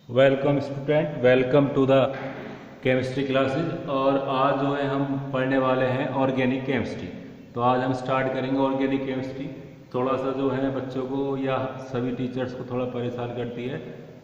Welcome student, welcome to the chemistry classes. और आज जो है हम पढ़ने वाले हैं ऑर्गेनिक केमिस्ट्री। तो आज हम स्टार्ट करेंगे ऑर्गेनिक केमिस्ट्री। थोड़ा सा जो है बच्चों को या सभी टीचर्स को थोड़ा परेशान करती है,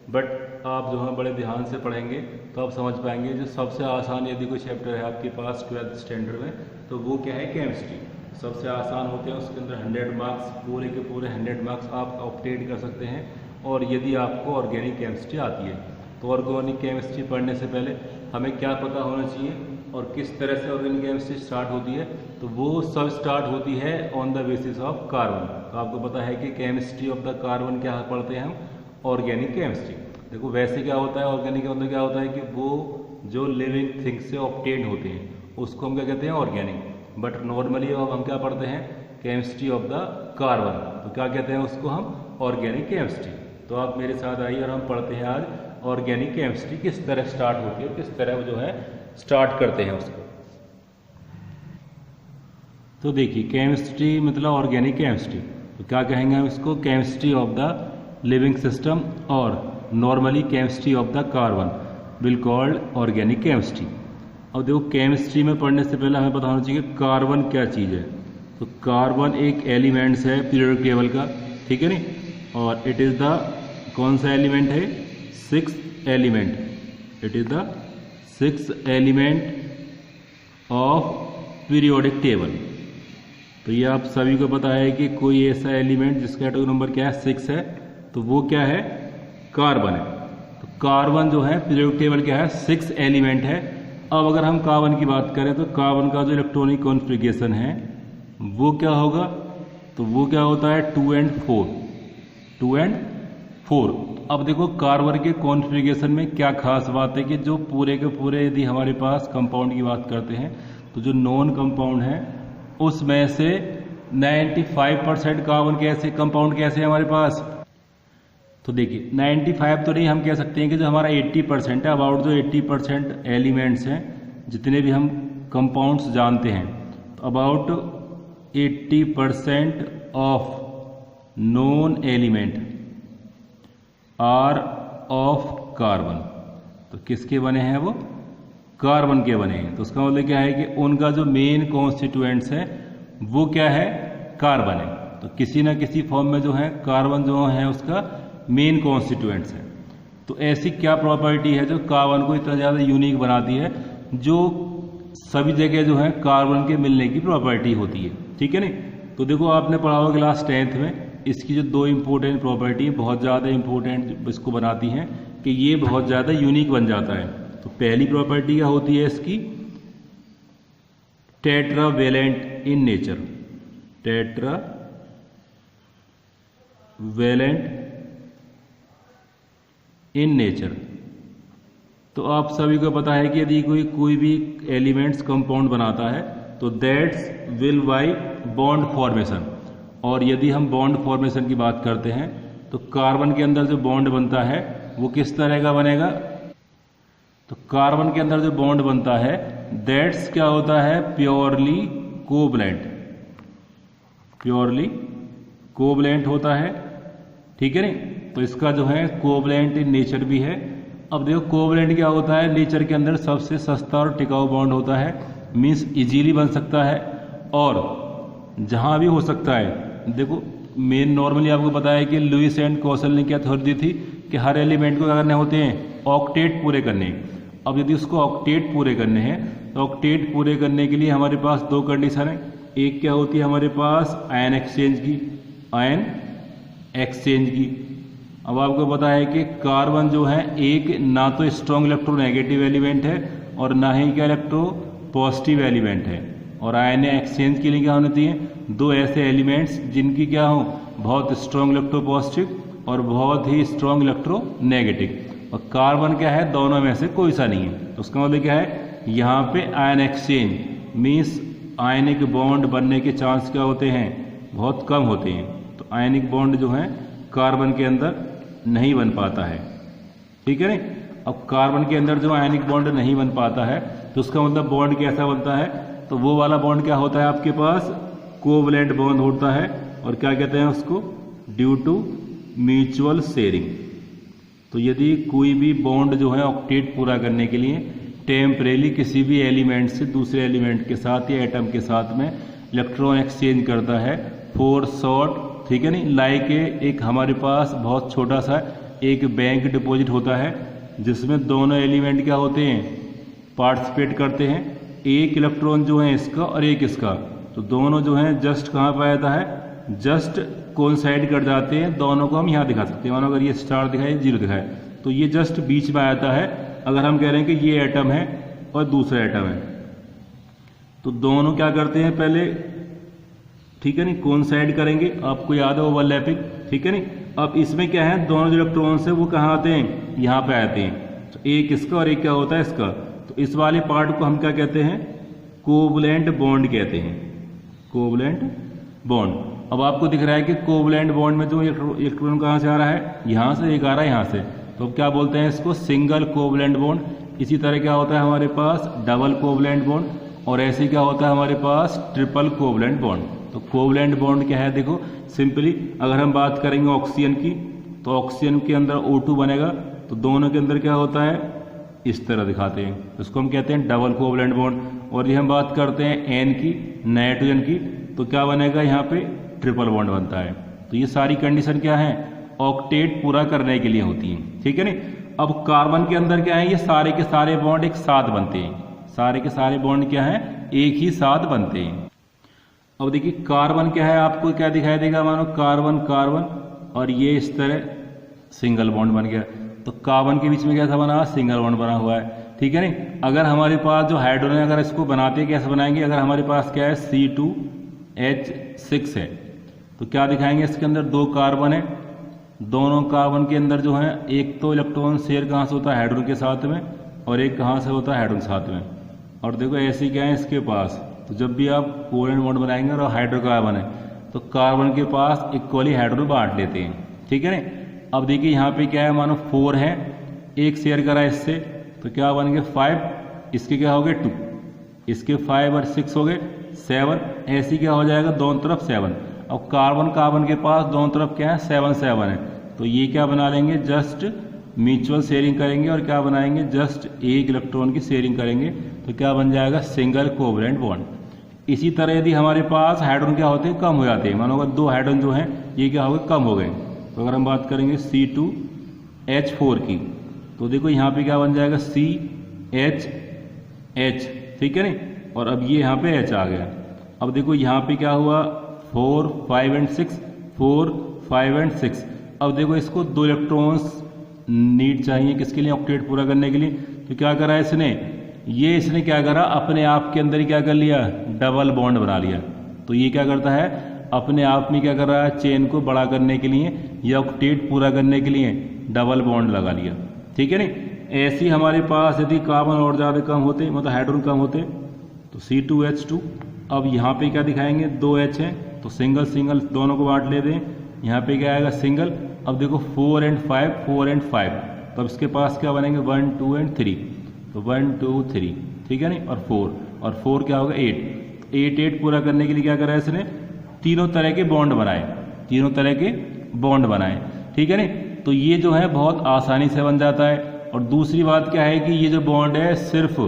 बट आप जो है बड़े ध्यान से पढ़ेंगे तो आप समझ पाएंगे। जो सबसे आसान यदि कोई चैप्टर है आपके पास 12th स्टैंडर्ड में, तो वो क्या है, केमिस्ट्री। सबसे आसान होते हैं, उसके अंदर 100 मार्क्स, पूरे के पूरे 100 मार्क्स आप ऑब्टेन कर सकते हैं। और यदि आपको ऑर्गेनिक केमिस्ट्री आती है, तो ऑर्गेनिक केमिस्ट्री पढ़ने से पहले हमें क्या पता होना चाहिए और किस तरह से ऑर्गेनिक केमिस्ट्री स्टार्ट होती है। तो वो सब स्टार्ट होती है on the basis of carbon. तो आपको पता है कि केमिस्ट्री ऑफ द कार्बन क्या पढ़ते हैं हम, ऑर्गेनिक केमिस्ट्री। देखो वैसे क्या होता है, ऑर्गेनिक के अंदर क्या होता है कि वो जो लिविंग थिंग्स से ऑब्टेन होते हैं उसको हम क्या कहते हैं, ऑर्गेनिक। बट नॉर्मली अब हम क्या पढ़ते हैं, केमिस्ट्री ऑफ द कार्बन, तो क्या कहते हैं उसको हम, ऑर्गेनिक केमिस्ट्री। तो आप मेरे साथ आइए और हम पढ़ते हैं आज ऑर्गेनिक केमिस्ट्री किस तरह स्टार्ट होती है, किस तरह जो है स्टार्ट करते हैं उसको। तो देखिए, केमिस्ट्री मतलब ऑर्गेनिक केमिस्ट्री, तो क्या कहेंगे हम इसको, chemistry of the living system, और normally chemistry of the carbon will called organic chemistry. अब देखो, केमिस्ट्री में पढ़ने से पहले हमें पता होना चाहिए कार्बन क्या चीज़ है। तो कार्बन एक एलिमेंट्स है पीरियोडिक टेबल का, ठीक है नहीं, और इट इज़ द कौन सा एलिमेंट है, 6th element. It is the 6th element of periodic table. तो ये आप सभी को पता है कि कोई ऐसा एलिमेंट जिसका एटॉमिक नंबर क्या है, 6 है, तो वो क्या है, कार्बन है। तो कार्बन जो है पीरियोडिक टेबल क्या है, 6th एलिमेंट है। अब अगर हम कार्बन की बात करें तो कार्बन का जो इलेक्ट्रॉनिक कॉन्फ़िगरेशन है वो क्या होगा, तो वो क्या होता है 2 and 4, 2 and 4। अब देखो कार्बन के कॉन्फ़िगरेशन में क्या खास बात है कि जो पूरे के पूरे यदि हमारे पास कंपाउंड की बात करते हैं, तो जो नॉन कंपाउंड है उसमें से 95% कार्बन कैसे कंपाउंड कैसे है हमारे पास। तो देखिए 95 तो नहीं, हम कह सकते हैं कि जो हमारा 80% है, अबाउट जो 80% एलिमेंट्स हैं, जितने भी हम कंपाउंड्स जानते हैं, तो about 80% of non element are of carbon. तो किसके बने हैं, वो कार्बन के बने हैं। तो उसका मतलब क्या है कि उनका जो मेन कॉन्स्टिट्यूएंट्स है वो क्या है, कार्बन है। तो किसी ना किसी फॉर्म में जो है कार्बन जो है उसका मेन कॉन्स्टिट्यूएंट्स है। तो ऐसी क्या प्रॉपर्टी है जो कार्बन को इतना ज़्यादा यूनिक बनाती है, जो सभी जगह जो है कार्बन के मिलने की प्रॉपर्टी होती है, ठीक है नहीं। तो देखो आपने पढ़ा होगा क्लास 10th में, इसकी जो 2 इंपॉर्टेंट प्रॉपर्टी बहुत ज़्यादा इंपॉर्टेंट इसको बनाती हैं कि ये बहुत ज़्यादा यूनिक बन जाता है। तो पहली प्रॉपर्टी क्या होती है इसकी, tetravalent in nature, tetravalent in nature. तो आप सभी को पता है कि यदि कोई भी एलिमेंट्स कंपाउंड बनाता है तो that's will buy bond formation. और यदि हम बॉन्ड फॉर्मेशन की बात करते हैं तो कार्बन के अंदर जो बॉन्ड बनता है वो किस तरह का बनेगा, तो कार्बन के अंदर जो बॉन्ड बनता है दैट्स क्या होता है, प्योरली कोवलेंट, प्योरली कोवलेंट होता है, ठीक है नहीं। तो इसका जो है कोवलेंट इन नेचर भी है। अब देखो कोवलेंट क्या होता है, नेचर के अंदर सबसे सस्ता और टिकाऊ बॉन्ड होता है, मीन्स इजीली बन सकता है और जहां भी हो सकता है। देखो मेन नॉर्मली आपको पता है कि लुईस एंड कौशल ने क्या थ्योरी दी थी कि हर एलिमेंट को क्या करने होते हैं, ऑक्टेट पूरे करने। अब यदि उसको ऑक्टेट पूरे करने हैं तो ऑक्टेट पूरे करने के लिए हमारे पास 2 कंडीशन है। एक क्या होती है हमारे पास, आयन एक्सचेंज की, आयन एक्सचेंज की। अब आपको पता है कि कार्बन जो है एक ना तो स्ट्रॉन्ग इलेक्ट्रोनेगेटिव एलिमेंट है और ना ही क्या इलेक्ट्रो पॉजिटिव एलिमेंट है। और आयन एक्सचेंज के लिए क्या होने चाहिए, 2 ऐसे एलिमेंट्स जिनकी क्या हो, बहुत स्ट्रॉन्ग इलेक्ट्रो पॉजिटिव और बहुत ही स्ट्रॉन्ग इलेक्ट्रो नेगेटिव। और कार्बन क्या है, दोनों में से कोई सा नहीं है। तो उसका मतलब क्या है, यहाँ पे ion exchange means ionic bond बनने के चांस क्या होते हैं, बहुत कम होते हैं। तो आयनिक बॉन्ड जो है कार्बन के अंदर नहीं बन पाता है, ठीक है नहीं। अब कार्बन के अंदर जो आयनिक बॉन्ड नहीं बन पाता है तो उसका मतलब बॉन्ड कैसा बनता है, तो वो वाला बॉन्ड क्या होता है आपके पास, कोवलेंट बॉन्ड होता है। और क्या कहते हैं उसको, ड्यू टू म्यूचुअल शेयरिंग। तो यदि कोई भी बॉन्ड जो है ऑक्टेट पूरा करने के लिए टेम्परेली किसी भी एलिमेंट से दूसरे एलिमेंट के साथ या एटम के साथ में इलेक्ट्रॉन एक्सचेंज करता है फॉर शॉर्ट, ठीक है नहीं, लाइक एक हमारे पास बहुत छोटा सा एक बैंक डिपॉजिट होता है जिसमें दोनों एलिमेंट क्या होते हैं, पार्टिसिपेट करते हैं, एक इलेक्ट्रॉन जो है इसका और एक इसका, तो दोनों जो है जस्ट कहाँ पर आता है, जस्ट कोइंसाइड कर जाते हैं। दोनों को हम यहाँ दिखा सकते हैं, मानो अगर ये स्टार दिखाए जीरो दिखाए तो ये जस्ट बीच में आता है। अगर हम कह रहे हैं कि ये एटम है और दूसरा एटम है तो दोनों क्या करते हैं पहले, ठीक है नहीं, कोइंसाइड करेंगे, आपको याद है ओवरलैपिंग, ठीक है नहीं। अब इसमें क्या है, दोनों जो इलेक्ट्रॉन्स है वो कहाँ आते हैं, यहाँ पे आते हैं, तो एक इसका और एक क्या होता है इसका, तो इस वाले पार्ट को हम क्या कहते हैं, कोवलेंट बॉन्ड कहते हैं, कोवलेंट बॉन्ड। अब आपको दिख रहा है कि कोवलेंट बॉन्ड में जो इलेक्ट्रॉन कहाँ से आ रहा है, यहाँ से, एक आ रहा है यहाँ से, तो अब क्या बोलते हैं इसको, सिंगल कोवलेंट बॉन्ड। इसी तरह क्या होता है हमारे पास डबल कोवलेंट बॉन्ड, और ऐसे क्या होता है हमारे पास ट्रिपल कोवलेंट बॉन्ड। तो कोवलेंट बॉन्ड क्या है, देखो सिंपली अगर हम बात करेंगे ऑक्सीजन की, तो ऑक्सीजन के अंदर O2 बनेगा, तो दोनों के अंदर क्या होता है, इस तरह दिखाते हैं, इसको हम कहते हैं डबल कोवलेंट बॉन्ड। और ये हम बात करते हैं N की, नाइट्रोजन की, तो क्या बनेगा यहाँ पे, ट्रिपल बॉन्ड बनता है। तो ये सारी कंडीशन क्या है, ऑक्टेट पूरा करने के लिए होती है, ठीक है नहीं। अब कार्बन के अंदर क्या है, ये सारे के सारे बॉन्ड एक साथ बनते हैं, सारे के सारे बॉन्ड क्या है, एक ही साथ बनते हैं। अब देखिए कार्बन क्या है, आपको क्या दिखाई देगा, मानो कार्बन कार्बन, और ये इस तरह सिंगल बॉन्ड बन गया, तो कार्बन के बीच में क्या था बना, सिंगल बॉन्ड बना हुआ है, ठीक है नहीं। अगर हमारे पास जो हाइड्रोजन, अगर इसको बनाते कैसे बनाएंगे, अगर हमारे पास क्या है C2H6 है, तो क्या दिखाएंगे, इसके अंदर दो कार्बन है, दोनों कार्बन के अंदर जो है एक तो इलेक्ट्रॉन शेयर कहाँ से होता है, हाइड्रोजन के साथ में, और एक कहाँ से होता है, हाइड्रोजन के साथ में। और देखो ऐसे क्या है इसके पास, तो जब भी आप कोवलेंट बॉन्ड बनाएंगे और हाइड्रोकार्बन है तो कार्बन के पास इक्वली हाइड्रोजन बांट लेते हैं, ठीक है ना। अब देखिए यहाँ पे क्या है, मानो 4 है, एक शेयर करा इससे, तो क्या बन गए 5, इसके क्या हो गए 2, इसके 5 और 6 हो गए 7, ऐसी क्या हो जाएगा, दोनों तरफ 7। अब कार्बन कार्बन के पास दोनों तरफ क्या है, 7 7 है, तो ये क्या बना लेंगे, जस्ट म्यूचुअल शेयरिंग करेंगे और क्या बनाएंगे, जस्ट एक इलेक्ट्रॉन की शेयरिंग करेंगे, तो क्या बन जाएगा, सिंगल कोवलेंट बॉन्ड। इसी तरह यदि हमारे पास हाइड्रोजन क्या होते हैं, कम हो जाते हैं, मानो अगर 2 हाइड्रोजन जो हैं ये क्या हो गए, कम हो गए, तो अगर हम बात करेंगे C2H4 की, तो देखो यहाँ पे क्या बन जाएगा, CHH, ठीक है नहीं, और अब ये यहाँ पे H आ गया। अब देखो यहाँ पे क्या हुआ, 4 5 और 6, 4 5 और 6। अब देखो इसको 2 इलेक्ट्रॉन्स नीड चाहिए किसके लिए, ऑक्टेट पूरा करने के लिए, तो क्या करा इसने, ये इसने क्या करा, अपने आप के अंदर ही क्या कर लिया, डबल बॉन्ड बना लिया। तो ये क्या करता है, अपने आप में क्या कर रहा है, चेन को बड़ा करने के लिए या ऑक्टेट पूरा करने के लिए डबल बॉन्ड लगा लिया, ठीक है नहीं। ऐसी हमारे पास यदि कार्बन और ज़्यादा कम होते, मतलब हाइड्रोजन कम होते, तो C2H2। अब यहाँ पे क्या दिखाएंगे, 2H है, तो सिंगल सिंगल दोनों को बांट लेते हैं, यहाँ पे क्या आएगा, सिंगल। अब देखो 4 और 5, 4 और 5, तब इसके पास क्या बनेंगे, 1 2 और 3, तो 1 2 3, ठीक है नहीं, और 4 क्या होगा 8। 8 पूरा करने के लिए क्या करा इसने, तीनों तरह के बॉन्ड बनाए, तीनों तरह के बॉन्ड बनाए, ठीक है नहीं। तो ये जो है बहुत आसानी से बन जाता है। और दूसरी बात क्या है कि ये जो बॉन्ड है सिर्फ,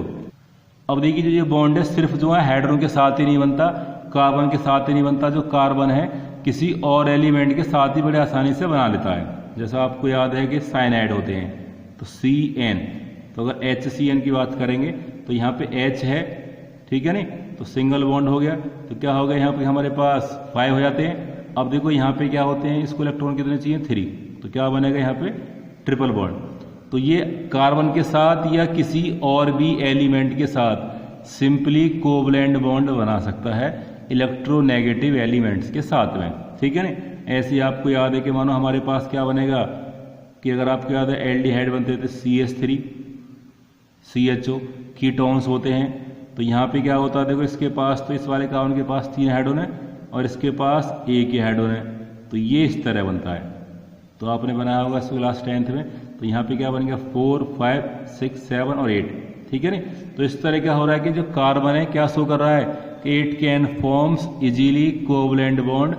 अब देखिए जो ये बॉन्ड है सिर्फ जो है हाइड्रोजन के साथ ही नहीं बनता, कार्बन के साथ ही नहीं बनता, जो कार्बन है किसी और एलिमेंट के साथ ही बड़े आसानी से बना लेता है। जैसा आपको याद है कि साइनाइड होते हैं, तो CN, तो अगर HCN की बात करेंगे तो यहाँ पे H है, ठीक है नहीं, तो सिंगल बॉन्ड हो गया, तो क्या हो गया, यहाँ पे हमारे पास 5 हो जाते हैं। अब देखो यहाँ पे क्या होते हैं, इसको इलेक्ट्रॉन कितने चाहिए, 3, तो क्या बनेगा यहाँ पे ट्रिपल बॉन्ड। तो ये कार्बन के साथ या किसी और भी एलिमेंट के साथ सिंपली कोवलेंट बॉन्ड बना सकता है इलेक्ट्रोनेगेटिव एलिमेंट्स के साथ में, ठीक है ना। ऐसे आपको याद है कि मानो हमारे पास क्या बनेगा कि अगर आपको याद है एल्डिहाइड बनते थे CH3 CHO, कीटोन्स होते हैं, तो यहाँ पे क्या होता है, देखो इसके पास, तो इस वाले कार्बन के पास 3 हाइड्रोजन है और इसके पास एक ही हाइड्रोजन है, तो ये इस तरह बनता है। तो आपने बनाया होगा इसको क्लास 10th में, तो यहाँ पे क्या बनेगा 4 5 6 7 और 8, ठीक है नहीं। तो इस तरह क्या हो रहा है कि जो कार्बन है क्या शो कर रहा है कि it can forms easily covalent bond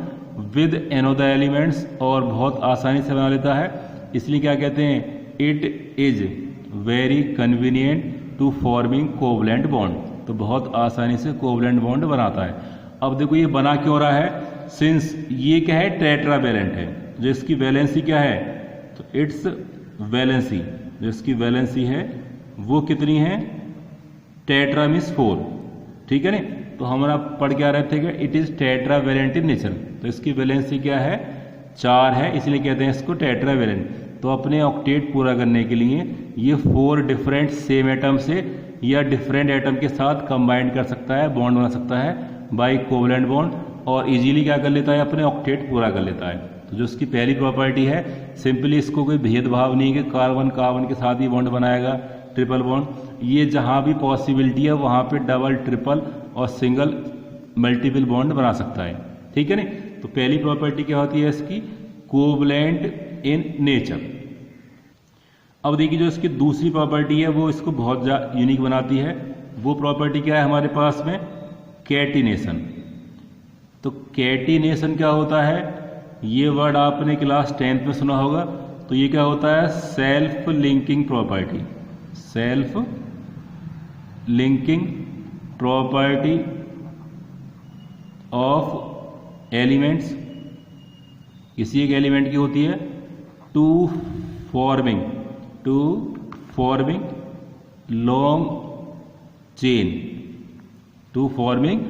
with another elements, और बहुत आसानी से बना लेता है, इसलिए क्या कहते हैं it is very convenient to forming covalent bond, तो बहुत आसानी से कोवलेंट बॉन्ड बनाता है। अब देखो ये बना क्यों रहा है, सिंस ये क्या है टेट्रावेलेंट है, जो इसकी वैलेंसी क्या है, तो इट्स वैलेंसी, जो इसकी वैलेंसी है वो कितनी है, टेट्रा मीन्स 4, ठीक है ना। तो हमारा पढ़ क्या रहे थे कि it is tetravalent in nature, तो इसकी वैलेंसी क्या है 4 है, इसलिए कहते हैं इसको टेट्रावेलेंट। तो अपने ऑक्टेट पूरा करने के लिए ये 4 डिफरेंट सेम एटम से या डिफरेंट एटम के साथ कंबाइन कर सकता है, बॉन्ड बना सकता है बाय कोवलेंट बॉन्ड, और इजीली क्या कर लेता है अपने ऑक्टेट पूरा कर लेता है। तो जो इसकी पहली प्रॉपर्टी है, सिंपली इसको कोई भेदभाव नहीं कि कार्बन कार्बन के साथ ही बॉन्ड बनाएगा, ट्रिपल बॉन्ड, ये जहां भी पॉसिबिलिटी है वहां पे डबल, ट्रिपल और सिंगल, मल्टीपल बॉन्ड बना सकता है, ठीक है ना। तो पहली प्रॉपर्टी क्या होती है इसकी, कोवलेंट इन नेचर। अब देखिए जो इसकी दूसरी प्रॉपर्टी है वो इसको बहुत यूनिक बनाती है, वो प्रॉपर्टी क्या है हमारे पास में, कैटिनेशन। तो कैटिनेशन क्या होता है, ये वर्ड आपने क्लास 10th में सुना होगा। तो ये क्या होता है, self linking property, self linking property of elements, किसी एक एलिमेंट की होती है to forming long chain, to forming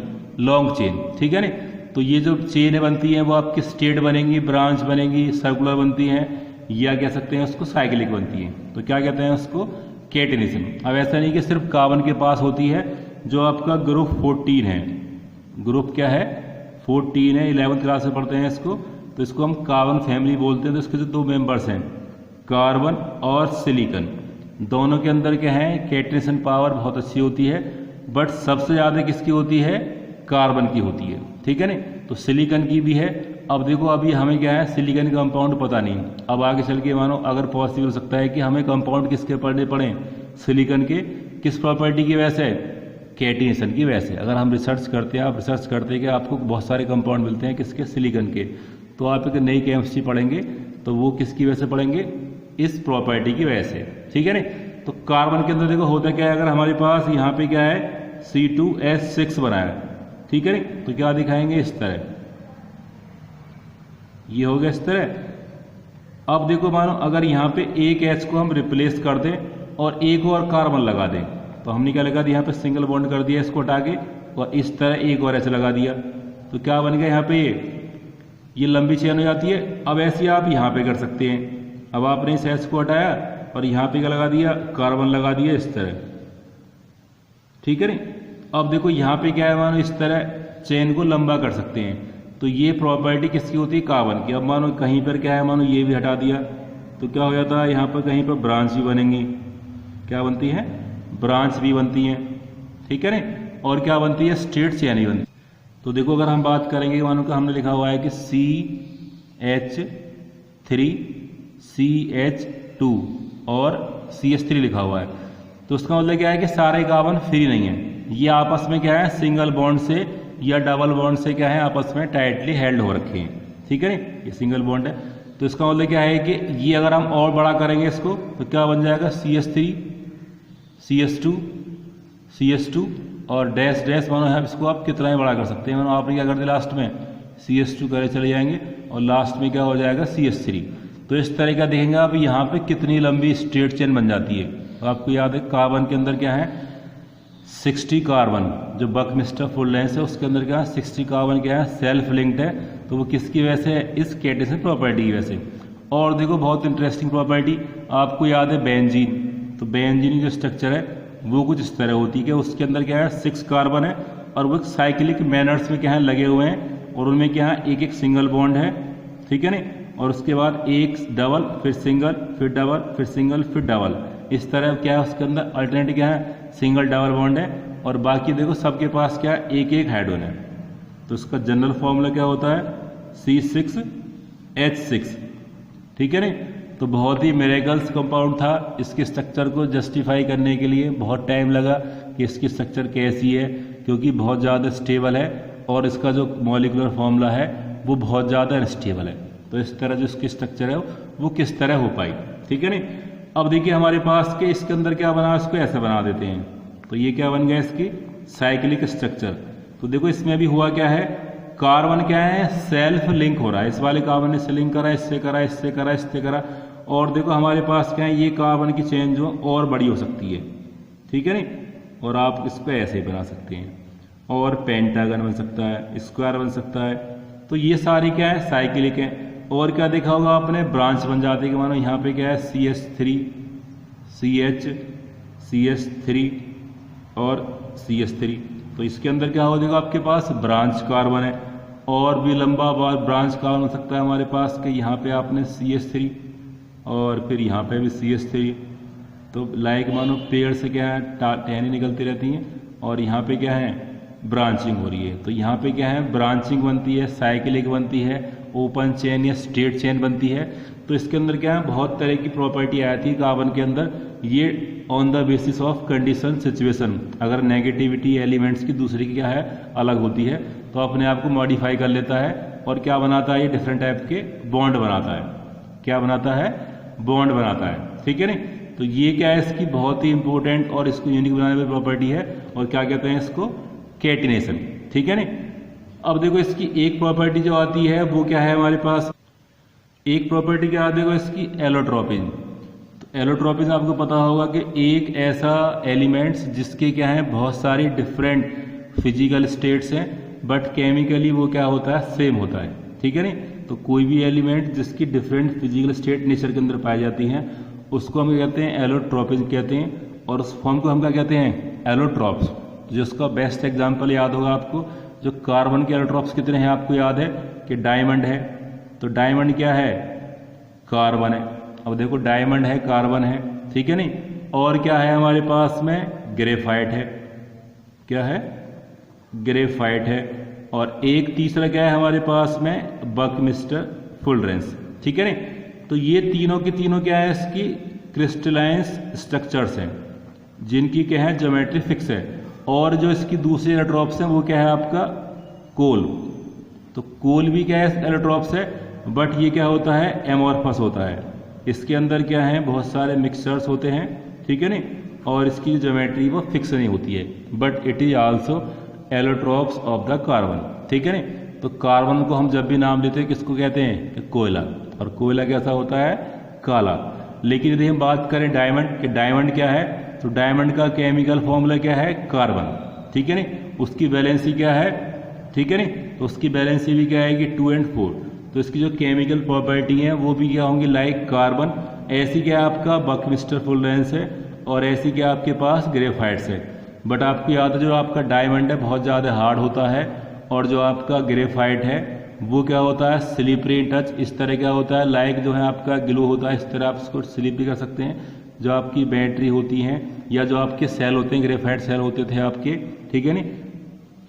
long chain, ठीक है ना। तो ये जो चेन बनती है वो आपकी स्टेट बनेंगी, ब्रांच बनेगी, सर्कुलर बनती हैं, या कह सकते हैं उसको साइक्लिक बनती है। तो क्या कहते हैं उसको, कैटिनेशन। अब ऐसा नहीं कि सिर्फ कार्बन के पास होती है, जो आपका ग्रुप 14 है, ग्रुप क्या है 14 है, 11th क्लास में पढ़ते हैं इसको, तो इसको हम कार्बन फैमिली बोलते हैं। तो इसके जो 2 मेंबर्स हैं कार्बन और सिलिकॉन, दोनों के अंदर क्या है कैटिनेशन पावर बहुत अच्छी होती है, बट सबसे ज़्यादा किसकी होती है, कार्बन की होती है, ठीक है ना। तो सिलिकॉन की भी है। अब देखो अभी हमें क्या है सिलिकॉन का कंपाउंड पता नहीं, अब आगे चल के मानो अगर पॉसिबल हो सकता है कि हमें कंपाउंड किसके पढ़ने पड़े, सिलिकॉन के, किस प्रॉपर्टी की वजह से, कैटिनेशन की वजह से। अगर हम रिसर्च करते हैं, आप रिसर्च करते हैं कि आपको बहुत सारे कंपाउंड मिलते हैं किसके, सिलिकॉन के, तो आप एक नई केमिस्ट्री पढ़ेंगे तो वो किसकी वजह से पढ़ेंगे, इस प्रॉपर्टी की वजह से, ठीक है ना। तो कार्बन के अंदर देखो होता क्या है, अगर हमारे पास यहाँ पे क्या है C2H6 बना है, ठीक है ना, तो क्या दिखाएंगे इस तरह, ये हो गया इस तरह। अब देखो मानो अगर यहाँ पे एक H को हम रिप्लेस कर दें और एक और कार्बन लगा दें, तो हमने क्या लगा दिया, यहाँ पे सिंगल बॉन्ड कर दिया इसको हटा के, और इस तरह एक और H लगा दिया, तो क्या बन गया यहाँ पे, ये लंबी चेन हो जाती है। अब ऐसे आप यहाँ पे कर सकते हैं, अब आपने इस H को हटाया और यहाँ पे क्या लगा दिया, कार्बन लगा दिया इस तरह, ठीक है ना। अब देखो यहाँ पे क्या है, मानो इस तरह चेन को लंबा कर सकते हैं, तो ये प्रॉपर्टी किसकी होती है, कार्बन की। अब मानो कहीं पर क्या है, मानो ये भी हटा दिया, तो क्या हो जाता है, यहाँ पर कहीं पर ब्रांच भी बनेंगी, क्या बनती है, ब्रांच भी बनती है, ठीक है ना। और क्या बनती है, स्ट्रेट चेन ही बनती है। तो देखो अगर हम बात करेंगे, मानो कि हमने लिखा हुआ है कि CH3 CH2 और CH3 लिखा हुआ है, तो उसका मतलब क्या है कि सारे कार्बन फ्री नहीं है, ये आपस में क्या है सिंगल बॉन्ड से या डबल बॉन्ड से क्या है आपस में टाइटली हेल्ड हो रखे हैं, ठीक है ना, ये सिंगल बॉन्ड है। तो इसका मतलब क्या है कि ये अगर हम और बड़ा करेंगे इसको, तो क्या बन जाएगा CH3 CH2 CH2 और डैश डैश, मानो है इसको आप कितना ही बड़ा कर सकते हैं। मानो आपने क्या कर दिया लास्ट में CH2 करे चले जाएंगे और लास्ट में क्या हो जाएगा CH3। तो इस तरह का देखेंगे आप यहाँ पे कितनी लंबी स्ट्रेट चेन बन जाती है। तो आपको याद है कार्बन के अंदर क्या है 60 कार्बन, जो बकमिस्टर फुल लेंस है उसके अंदर क्या है 60 कार्बन क्या है सेल्फ लिंक्ड है, तो वो किसकी वजह से है, इस कैटिनेशन प्रॉपर्टी की वजह से। और देखो बहुत इंटरेस्टिंग प्रॉपर्टी आपको याद है बेंजीन, तो बेंजीन की जो स्ट्रक्चर है वो कुछ इस तरह होती है कि उसके अंदर क्या है 6 कार्बन है और वो साइक्लिक मैनर्स में क्या है लगे हुए हैं, और उनमें क्या है एक एक सिंगल बॉन्ड है, ठीक है ना, और उसके बाद एक डबल, फिर सिंगल, फिर डबल, फिर सिंगल, फिर डबल, इस तरह क्या है उसके अंदर अल्टरनेट क्या है सिंगल डबल बॉन्ड है। और बाकी देखो सबके पास क्या है एक एक हाइड्रोजन है, तो इसका जनरल फॉर्मूला क्या होता है C6H6, ठीक है ना। तो बहुत ही मिरेकल्स कंपाउंड था, इसके स्ट्रक्चर को जस्टिफाई करने के लिए बहुत टाइम लगा कि इसकी स्ट्रक्चर कैसी है, क्योंकि बहुत ज़्यादा स्टेबल है और इसका जो मॉलिक्यूलर फॉर्मूला है वो बहुत ज़्यादा अनस्टेबल है। तो इस तरह जो इसकी स्ट्रक्चर है वो किस तरह हो पाई, ठीक है ना। अब देखिए हमारे पास के इसके अंदर क्या बना, इसको ऐसे बना देते हैं, तो ये क्या बन गया इसकी साइक्लिक स्ट्रक्चर। तो देखो इसमें भी हुआ क्या है, कार्बन क्या है सेल्फ लिंक हो रहा है, इस वाले कार्बन ने इससे लिंक करा, इससे करा, इससे करा, इससे करा, और देखो हमारे पास क्या है ये कार्बन की चेन जो और बड़ी हो सकती है, ठीक है नहीं, और आप इसको ऐसे ही बना सकते हैं, और पेंटागन बन सकता है, स्क्वायर बन सकता है। तो ये सारी क्या है साइक्लिक है। और क्या देखा होगा आपने, ब्रांच बन जाती है कि मानो यहाँ पे क्या है CH3 CH CH3 और CH3, तो इसके अंदर क्या हो जाएगा आपके पास ब्रांच कार्बन है, और भी लंबा ब्रांच कार्बन हो सकता है हमारे पास कि यहाँ पे आपने CH3 और फिर यहाँ पे भी CH3, तो लाइक मानो पेड़ से क्या है टहनी निकलती रहती हैं, और यहाँ पे क्या है ब्रांचिंग हो रही है, तो यहाँ पे क्या है ब्रांचिंग बनती है, साइक्लिक बनती है, ओपन चेन या स्ट्रेट चेन बनती है। तो इसके अंदर क्या है बहुत तरह की प्रॉपर्टी आई थी कार्बन के अंदर, ये on the basis of condition situation, अगर नेगेटिविटी एलिमेंट्स की दूसरी की क्या है अलग होती है तो अपने आप को मॉडिफाई कर लेता है, और क्या बनाता है ये डिफरेंट टाइप के बॉन्ड बनाता है, क्या बनाता है बॉन्ड बनाता है, ठीक है नहीं। तो ये क्या है इसकी बहुत ही इंपॉर्टेंट और इसको यूनिक बनाने वाली प्रॉपर्टी है, और क्या कहते हैं इसको कैटिनेशन, ठीक है नहीं। अब देखो इसकी एक प्रॉपर्टी जो आती है वो क्या है हमारे पास, एक प्रॉपर्टी क्या आती है इसकी एलोट्रोपिन। तो एलोट्रोपिन आपको पता होगा कि एक ऐसा एलिमेंट्स जिसके क्या है बहुत सारी डिफरेंट फिजिकल स्टेट्स हैं बट केमिकली वो क्या होता है सेम होता है, ठीक है नहीं। तो कोई भी एलिमेंट जिसकी डिफरेंट फिजिकल स्टेट नेचर के अंदर पाई जाती हैं उसको हम कहते हैं एलोट्रोपिन कहते हैं, और उस फॉर्म को हम क्या कहते हैं एलोट्रॉप्स। जिसका बेस्ट एग्जांपल याद होगा आपको, जो कार्बन के एलोट्रॉप्स कितने हैं आपको याद है कि डायमंड है, तो डायमंड क्या है कार्बन है। अब देखो डायमंड है कार्बन है, ठीक है नहीं, और क्या है हमारे पास में ग्रेफाइट है, क्या है ग्रेफाइट है, और एक तीसरा क्या है हमारे पास में बकमिस्टर फुलरेंस, ठीक है नहीं। तो ये तीनों की तीनों क्या है इसकी क्रिस्टलाइन स्ट्रक्चर्स हैं जिनकी क्या है ज्योमेट्री फिक्स है, और जो इसकी दूसरी एलोट्रॉप्स हैं वो क्या है आपका कोल। तो कोल भी क्या है एलोट्रॉप्स है बट ये क्या होता है एमॉर्फस होता है, इसके अंदर क्या है बहुत सारे मिक्सचर्स होते हैं, ठीक है नहीं, और इसकी ज्योमेट्री वो फिक्स नहीं होती है, but it is also allotropes of the carbon, ठीक है नहीं। तो कार्बन को हम जब भी नाम लेते हैं किसको कहते हैं कोयला, और कोयला कैसा होता है काला। लेकिन यदि हम बात करें डायमंड कि डायमंड क्या है, तो डायमंड का केमिकल फॉर्मूला क्या है कार्बन, ठीक है नहीं, उसकी वैलेंसी क्या है, ठीक है नहीं, तो उसकी वैलेंसी भी क्या आएगी 2 और 4। तो इसकी जो केमिकल प्रॉपर्टी है वो भी क्या होंगी लाइक कार्बन, ऐसी क्या आपका बकमिस्टर फुलरेंस है, और ऐसी क्या आपके पास ग्रेफाइट्स है। बट आपको याद है जो आपका डायमंड है बहुत ज़्यादा हार्ड होता है, और जो आपका ग्रेफाइट है वो क्या होता है स्लिपरी इन टच, इस तरह क्या होता है लाइक जो है आपका ग्लू होता है, इस तरह आप इसको स्लिप भी कर सकते हैं। जो आपकी बैटरी होती हैं या जो आपके सेल होते हैं ग्रेफाइट सेल होते थे आपके, ठीक है नहीं,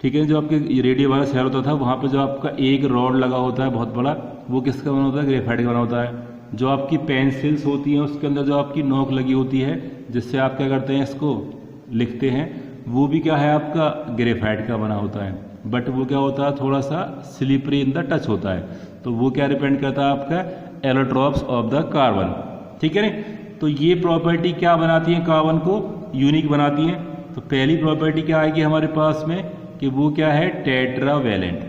ठीक है, जो आपके रेडियो वाला सेल होता था वहाँ पे जो आपका एक रॉड लगा होता है बहुत बड़ा, वो किसका बना होता है ग्रेफाइट का बना होता है। जो आपकी पेंसिल्स होती हैं उसके अंदर जो आपकी नोक लगी होती है जिससे आप क्या करते हैं इसको लिखते हैं, वो भी क्या है आपका ग्रेफाइट का बना होता है, बट वो क्या होता है थोड़ा सा स्लिपरी इन द टच होता है। तो वो क्या डिपेंड करता है आपका एलोट्रॉप्स ऑफ द कार्बन, ठीक है नहीं। तो ये प्रॉपर्टी क्या बनाती है कार्बन को यूनिक बनाती है। तो पहली प्रॉपर्टी क्या आएगी हमारे पास में कि वो क्या है टेट्रावैलेंट,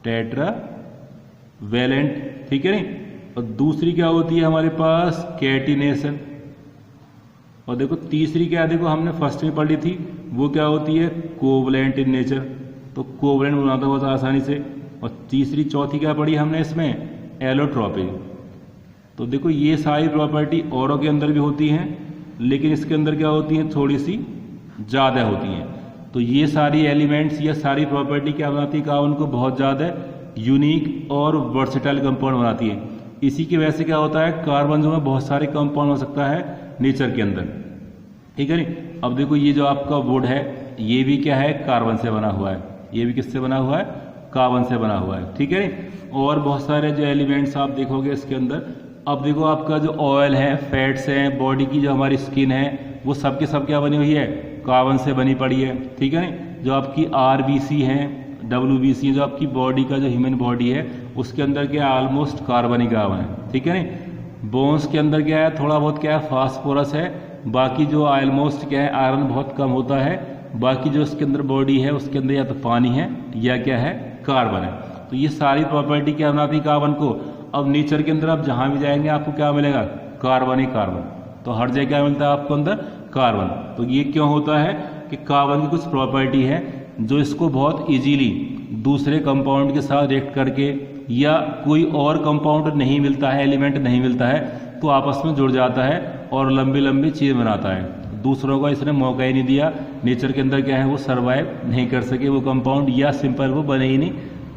टेट्रावैलेंट, ठीक है नहीं। और दूसरी क्या होती है हमारे पास कैटिनेशन, और देखो तीसरी क्या देखो हमने फर्स्ट में पढ़ी थी वो क्या होती है कोवलेंट इन नेचर, तो कोवलेंट बनाता बहुत आसानी से। और तीसरी चौथी क्या पढ़ी हमने इसमें एलोट्रोपिन। तो देखो ये सारी प्रॉपर्टी औरों के अंदर भी होती हैं लेकिन इसके अंदर क्या होती हैं थोड़ी सी ज़्यादा होती हैं। तो ये सारी एलिमेंट्स या सारी प्रॉपर्टी क्या बनाती है कार्बन को बहुत ज़्यादा यूनिक और वर्सेटाइल कंपाउंड बनाती है। इसी की वजह से क्या होता है कार्बन जो है बहुत सारे कंपाउंड हो सकता है नेचर के अंदर, ठीक है नहीं। अब देखो ये जो आपका वुड है ये भी क्या है कार्बन से बना हुआ है, ये भी किससे बना हुआ है कार्बन से बना हुआ है, ठीक है नहीं। और बहुत सारे जो एलिमेंट्स आप देखोगे इसके अंदर, अब देखो आपका जो ऑयल है फैट्स हैं बॉडी की जो हमारी स्किन है वो सब के सब क्या बनी हुई है कार्बन से बनी पड़ी है, ठीक है नहीं। जो आपकी RBC है WBC जो आपकी बॉडी का जो ह्यूमन बॉडी है उसके अंदर क्या ऑलमोस्ट कार्बन ही कार्बन है, ठीक है नहीं। बोन्स के अंदर क्या है, थोड़ा बहुत क्या है, फास्फोरस है। बाकी जो ऑलमोस्ट क्या है, आयरन बहुत कम होता है। बाकी जो इसके अंदर बॉडी है उसके अंदर या तो पानी है या क्या है, कार्बन है। तो ये सारी प्रॉपर्टी क्या बनाती है कार्बन को। अब नेचर के अंदर आप जहां भी जाएंगे आपको क्या मिलेगा, कार्बन ही कार्बन। तो हर जगह क्या मिलता है आपको अंदर, कार्बन। तो ये क्यों होता है कि कार्बन की कुछ प्रॉपर्टी है जो इसको बहुत इजीली दूसरे कंपाउंड के साथ रिएक्ट करके, या कोई और कंपाउंड नहीं मिलता है, एलिमेंट नहीं मिलता है, तो आपस में जुड़ जाता है और लंबी लंबी चीज बनाता है। दूसरों को इसने मौका ही नहीं दिया, नेचर के अंदर क्या है, वो सर्वाइव नहीं कर सके वो कंपाउंड, या सिंपल वो बने ही नहीं।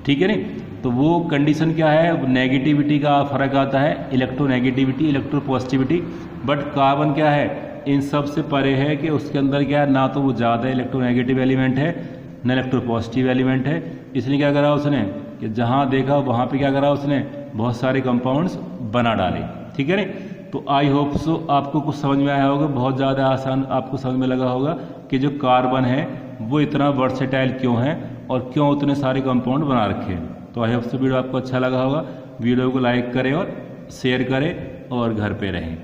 ठीक है नहीं, तो वो कंडीशन क्या है, नेगेटिविटी का फर्क आता है, इलेक्ट्रोनेगेटिविटी, इलेक्ट्रोपॉजिटिविटी। बट कार्बन क्या है, इन सब से परे है कि उसके अंदर क्या है, ना तो वो ज़्यादा इलेक्ट्रोनेगेटिव एलिमेंट है न इलेक्ट्रोपॉजिटिव एलिमेंट है। इसलिए क्या करा उसने कि जहाँ देखा वहाँ पे क्या करा उसने, बहुत सारे कंपाउंड्स बना डाले। ठीक है नहीं, तो आई होप सो आपको कुछ समझ में आया होगा, बहुत ज़्यादा आसान आपको समझ में लगा होगा कि जो कार्बन है वो इतना वर्सेटाइल क्यों है और क्यों उतने सारे कंपाउंड बना रखे हैं। तो आई होप सो वीडियो आपको अच्छा लगा होगा। वीडियो को लाइक करें और शेयर करें और घर पे रहें।